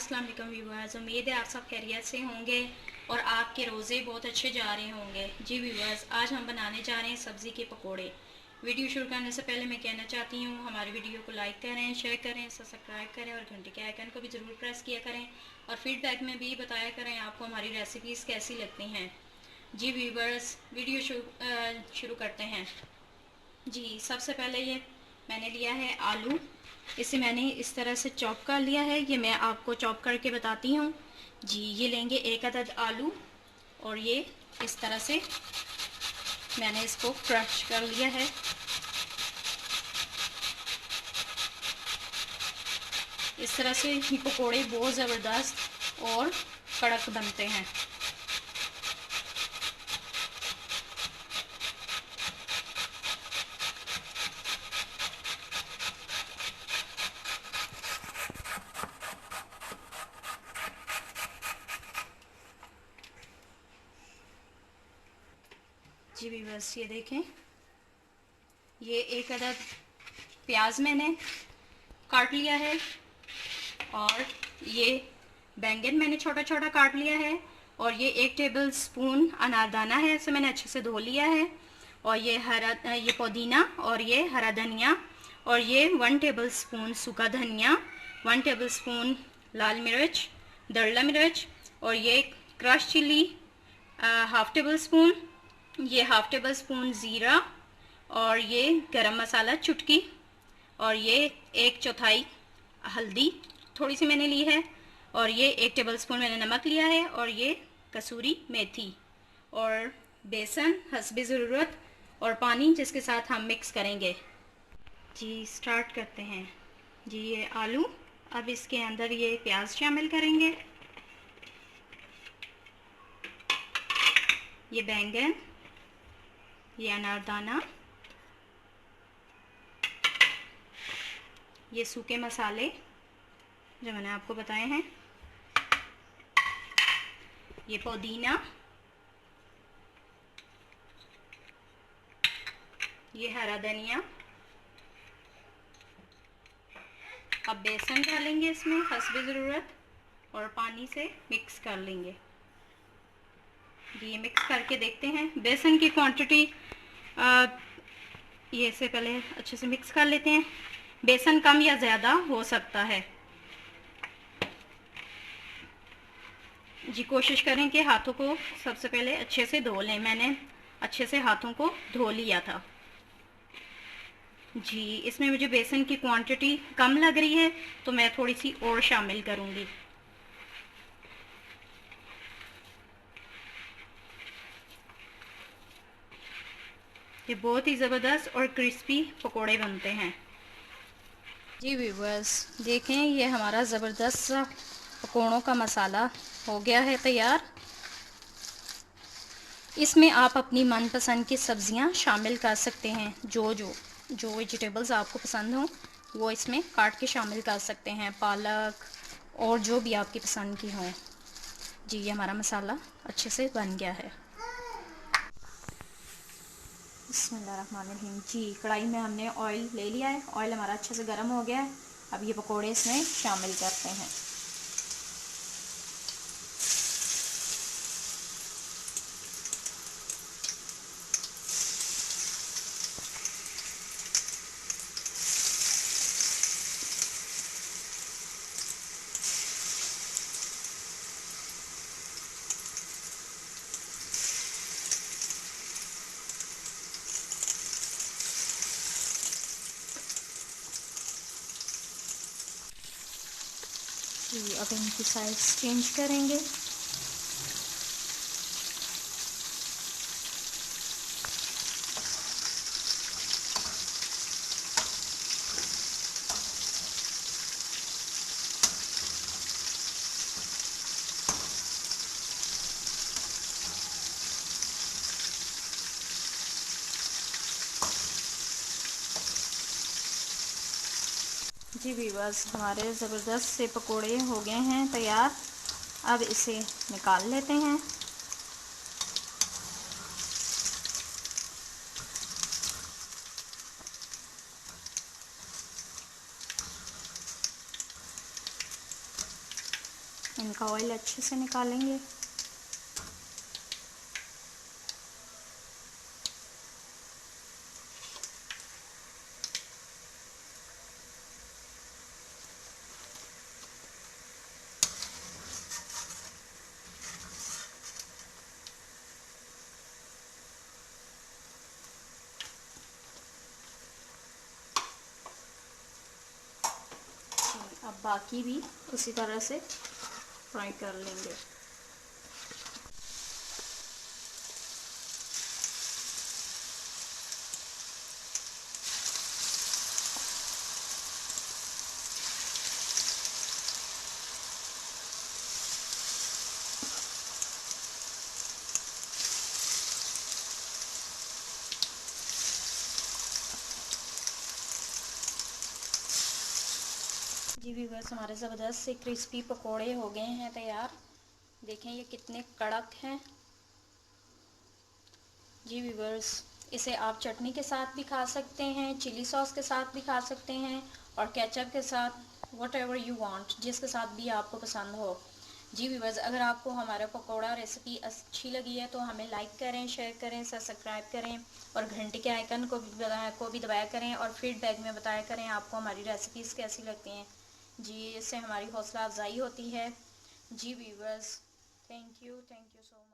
अस्सलाम वालेकुम व्यूअर्स। उम्मीद है आप सब खैरियत से होंगे और आपके रोज़े बहुत अच्छे जा रहे होंगे। जी व्यूअर्स, आज हम बनाने जा रहे हैं सब्ज़ी के पकोड़े। वीडियो शुरू करने से पहले मैं कहना चाहती हूँ हमारी वीडियो को लाइक करें, शेयर करें, सब्सक्राइब करें और घंटे के आइकन को भी ज़रूर प्रेस किया करें और फीडबैक में भी बताया करें आपको हमारी रेसिपीज़ कैसी लगती हैं। जी व्यूअर्स, वीडियो शुरू करते हैं। जी, सबसे पहले ये मैंने लिया है आलू। इसे मैंने इस तरह से चॉप कर लिया है। ये मैं आपको चॉप करके बताती हूँ। जी, ये लेंगे 1 अदद आलू और ये इस तरह से मैंने इसको क्रश कर लिया है। इस तरह से ये पकोड़े बहुत ज़बरदस्त और कड़क बनते हैं। जी भी बस ये देखें, ये 1 अदद प्याज मैंने काट लिया है और ये बैंगन मैंने छोटा छोटा काट लिया है और ये 1 टेबल स्पून अनारदाना है, इसे मैंने अच्छे से धो लिया है। और ये पुदीना और ये हरा धनिया और ये 1 टेबल स्पून सूखा धनिया, 1 टेबल स्पून लाल मिर्च, दरला मिर्च और ये crush chilli half tablespoon, ये हाफ टेबल स्पून ज़ीरा और ये गरम मसाला चुटकी और ये 1/4 हल्दी थोड़ी सी मैंने ली है और ये 1 टेबल स्पून मैंने नमक लिया है और ये कसूरी मेथी और बेसन हस्बे ज़रूरत और पानी जिसके साथ हम मिक्स करेंगे। जी स्टार्ट करते हैं। जी ये आलू, अब इसके अंदर ये प्याज शामिल करेंगे, ये बैंगन, ये अनारदाना, ये सूखे मसाले जो मैंने आपको बताए हैं, ये पुदीना, ये हरा धनिया। अब बेसन डालेंगे इसमें हस्बे ज़रूरत और पानी से मिक्स कर लेंगे। ये मिक्स करके देखते हैं बेसन की क्वांटिटी। ये से पहले अच्छे से मिक्स कर लेते हैं। बेसन कम या ज़्यादा हो सकता है। जी कोशिश करें कि हाथों को सबसे पहले अच्छे से धो लें। मैंने अच्छे से हाथों को धो लिया था। जी इसमें मुझे बेसन की क्वांटिटी कम लग रही है तो मैं थोड़ी सी और शामिल करूँगी। ये बहुत ही ज़बरदस्त और क्रिस्पी पकोड़े बनते हैं। जी व्यूअर्स देखें, ये हमारा ज़बरदस्त सा पकोड़ों का मसाला हो गया है तैयार। इसमें आप अपनी मनपसंद की सब्ज़ियां शामिल कर सकते हैं। जो वेजिटेबल्स आपको पसंद हों वो इसमें काट के शामिल कर सकते हैं, पालक और जो भी आपकी पसंद की हों। जी ये हमारा मसाला अच्छे से बन गया है। बिस्मिल्लाहिर्रहमानिर्रहीम। जी कढ़ाई में हमने ऑयल ले लिया है, ऑयल हमारा अच्छे से गर्म हो गया है। अब ये पकोड़े इसमें शामिल करते हैं। जी अब इनकी साइड्स चेंज करेंगे। जी व्यूअर्स, हमारे ज़बरदस्त से पकोड़े हो गए हैं तैयार। अब इसे निकाल लेते हैं। इनका ऑयल अच्छे से निकालेंगे। अब बाकी भी उसी तरह से फ्राई कर लेंगे। जी व्यूअर्स, हमारे ज़बरदस्त से क्रिस्पी पकोड़े हो गए हैं तैयार। देखें ये कितने कड़क हैं। जी व्यूअर्स, इसे आप चटनी के साथ भी खा सकते हैं, चिली सॉस के साथ भी खा सकते हैं और केचप के साथ, वट एवर यू वांट, जिसके साथ भी आपको पसंद हो। जी व्यूअर्स, अगर आपको हमारा पकोड़ा रेसिपी अच्छी लगी है तो हमें लाइक करें, शेयर करें, सब्सक्राइब करें और घंटे के आइकन को भी दबाया करें और फीडबैक में बताया करें आपको हमारी रेसिपीज़ कैसी लगती हैं। जी, इससे हमारी हौसला अफजाई होती है। जी viewers, thank you so much.